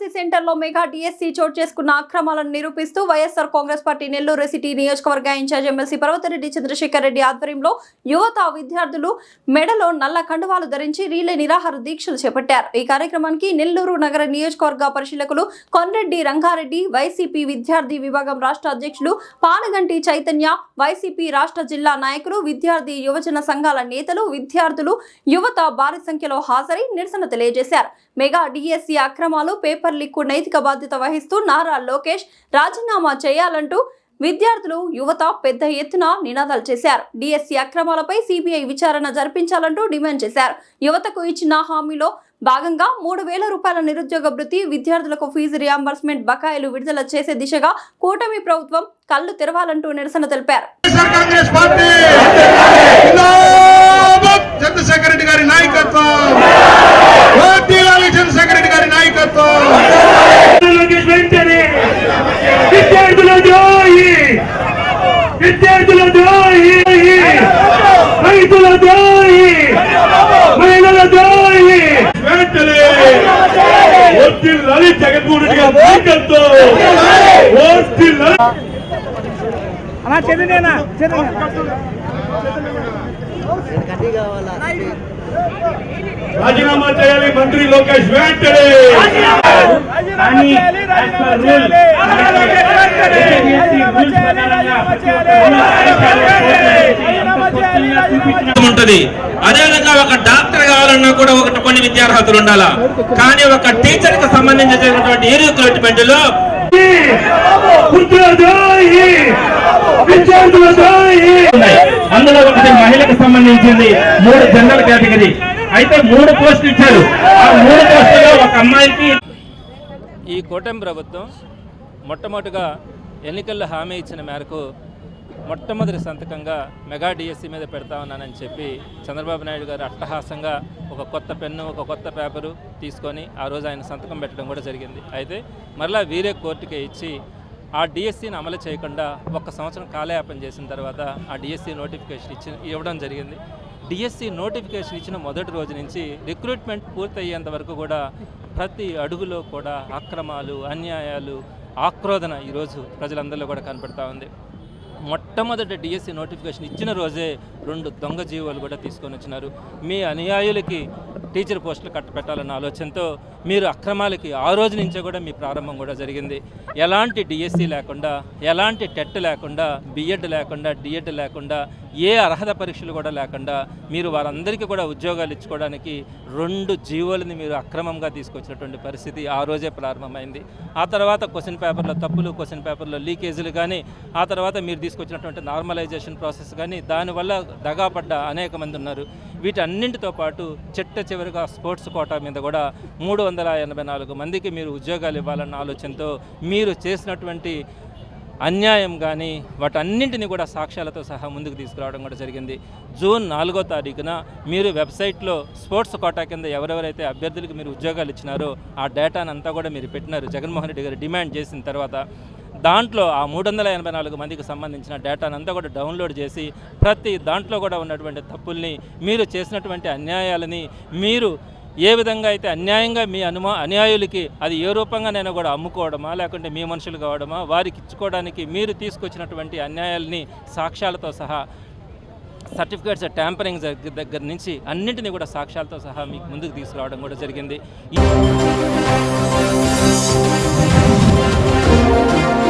RC సెంటర్లో mega DSC చోటు చేసుకున్న అక్రమాలను నిరూపిస్తూ వైఎస్ఆర్ కాంగ్రెస్ పార్టీ నెల్లూరు సిటీ నియోజకవర్గ ఇన్ఛార్జ్ ఎమ్మెల్సీ పర్వతరెడ్డి చంద్రశేఖర్ రెడ్డి ఆధ్వర్యంలో యువత విద్యార్థులు మెడలో నల్ల కండువాలు ధరించి రీలే నిరాహార దీక్షలు చేపట్టారు। ఈ కార్యక్రమానికి నెల్లూరు నగర నియోజకవర్గ పరిశీలకులు కొన్రెడ్డి రంగారెడ్డి, వైసీపీ విద్యార్థి విభాగం రాష్ట్ర అధ్యక్షులు పానగంటి చైతన్య, వైసీపీ రాష్ట్ర జిల్లా నాయకులు, విద్యార్థి యువజన సంఘాల నేతలు, విద్యార్థులు, యువత భారీ సంఖ్యలో హాజరై నిరసన తెలియజేశారు। మెగా డిఎస్సీ అక్రమాలు, పేపర్ లీక్ నైతిక బాధ్యత వహిస్తూ నారా లోకేష్ రాజీనామా చేయాలంటూ విద్యార్థులు, యువత పెద్ద ఎత్తున నినాదాలు చేశారు। డిఎస్సీ అక్రమాలపై సిబిఐ విచారణ జరిపించాలంటూ డిమాండ్ చేశారు। యువతకు ఇచ్చిన హామీలో భాగంగా 3000 రూపాయల నిరుద్యోగ భృతి, విద్యార్థులకు ఫీజు రియంబర్స్మెంట్ బకాయిలు విడుదల చేసే దిశగా కూటమి ప్రభుత్వం కళ్ళు తెరవాలంటూ నిరసన తెలిపారు। చంద్రశేఖర్ రెడ్డి గారి నాయకత్వం, చంద్రశేఖర్ రెడ్డి గారి నాయకత్వం, విద్యార్థుల ద్రోహి, విద్యార్థుల ద్రోహి, రైతుల ద్రోహి, మహిళల ద్రోహి, వర్ధిల్లాలి జగన్మోహన్ రెడ్డి గారి నాయకత్వం, వర్ధిల్లాలి। అలా చదివేనా రాజీనామా చేయాలి మంత్రి లోకేష్ వెంటనే। ఉంటది అదేవిధంగా ఒక డాక్టర్ కావాలన్నా కూడా కొన్ని విద్యార్హతలు ఉండాలా, కానీ ఒక టీచర్ కి సంబంధించినటువంటి ఏ రిక్రూట్మెంట్ లో అందులో ఒకటి మహిళకు సంబంధించింది 3 జనరల్ కేటగిరీ, అయితే 3 పోస్టులు ఇచ్చారు। ఆ 3 పోస్టుల్లో ఒక అమ్మాయికి ఈ కూటమి ప్రభుత్వం మొట్టమొదటిగా ఎన్నికల్లో హామీ ఇచ్చిన మేరకు మొట్టమొదటి సంతకంగా మెగా డిఎస్సీ మీద పెడతా ఉన్నానని చెప్పి చంద్రబాబు నాయుడు గారు అట్టహాసంగా ఒక కొత్త పెన్ను, ఒక కొత్త పేపరు తీసుకొని ఆ రోజు ఆయన సంతకం పెట్టడం కూడా జరిగింది। అయితే మరలా వీరే కోర్టుకే ఇచ్చి ఆ డిఎస్సీని అమలు చేయకుండా 1 సంవత్సరం కాలయాపన చేసిన తర్వాత ఆ డిఎస్సీ నోటిఫికేషన్ ఇవ్వడం జరిగింది। డిఎస్సీ నోటిఫికేషన్ ఇచ్చిన మొదటి రోజు నుంచి రిక్రూట్మెంట్ పూర్తయ్యేంత వరకు కూడా ప్రతి అడుగులో కూడా అక్రమాలు, అన్యాయాలు, ఆక్రోధన ఈరోజు ప్రజలందరిలో కూడా కనపడతా ఉంది। మొట్టమొదటి డిఎస్సీ నోటిఫికేషన్ ఇచ్చిన రోజే 2 దొంగ జీవోలు కూడా తీసుకొని వచ్చినారు। మీ అనుయాయులకి టీచర్ పోస్టులు కట్టపెట్టాలన్న ఆలోచనతో మీరు అక్రమాలకి ఆ రోజు నుంచే కూడా మీ ప్రారంభం కూడా జరిగింది। ఎలాంటి డిఎస్సీ లేకుండా, ఎలాంటి టెట్ లేకుండా, బిఎడ్ లేకుండా, డిఎడ్ లేకుండా, ఏ అర్హత పరీక్షలు కూడా లేకుండా మీరు వారందరికీ కూడా ఉద్యోగాలు ఇచ్చుకోవడానికి 2 జీవోలని మీరు అక్రమంగా తీసుకొచ్చినటువంటి పరిస్థితి ఆ రోజే ప్రారంభమైంది। ఆ తర్వాత క్వశ్చన్ పేపర్లో తప్పులు, క్వశ్చన్ పేపర్లో లీకేజీలు కానీ, ఆ తర్వాత మీరు తీసుకొచ్చినటువంటి నార్మలైజేషన్ ప్రాసెస్ కానీ, దానివల్ల దగాపడ్డ అనేక మంది ఉన్నారు। వీటన్నింటితో పాటు చివరిగా స్పోర్ట్స్ కోటా మీద కూడా 384 మందికి మీరు ఉద్యోగాలు ఇవ్వాలన్న ఆలోచనతో మీరు చేసినటువంటి అన్యాయం కానీ వాటన్నింటినీ కూడా సాక్ష్యాలతో సహా ముందుకు తీసుకురావడం కూడా జరిగింది। జూన్ 4వ తారీఖున మీరు వెబ్సైట్లో స్పోర్ట్స్ కోటా కింద ఎవరెవరైతే అభ్యర్థులకు మీరు ఉద్యోగాలు ఇచ్చినారో ఆ డేటానంతా కూడా మీరు పెట్టినారు। జగన్మోహన్ రెడ్డి గారు డిమాండ్ చేసిన తర్వాత దాంట్లో ఆ 384 మందికి సంబంధించిన డేటానంతా కూడా డౌన్లోడ్ చేసి ప్రతి దాంట్లో కూడా ఉన్నటువంటి తప్పుల్ని, మీరు చేసినటువంటి అన్యాయాలని, మీరు ఏ విధంగా అయితే అన్యాయంగా మీ అనుయాయులకి అది ఏ రూపంగానైనా కూడా అమ్ముకోవడమా, లేకుంటే మీ మనుషులు కావడమా, వారికి ఇచ్చుకోవడానికి మీరు తీసుకొచ్చినటువంటి అన్యాయాలని సాక్ష్యాలతో సహా, సర్టిఫికేట్స్ ట్యాంపరింగ్ దగ్గర నుంచి అన్నింటినీ కూడా సాక్ష్యాలతో సహా మీకు ముందుకు తీసుకురావడం కూడా జరిగింది।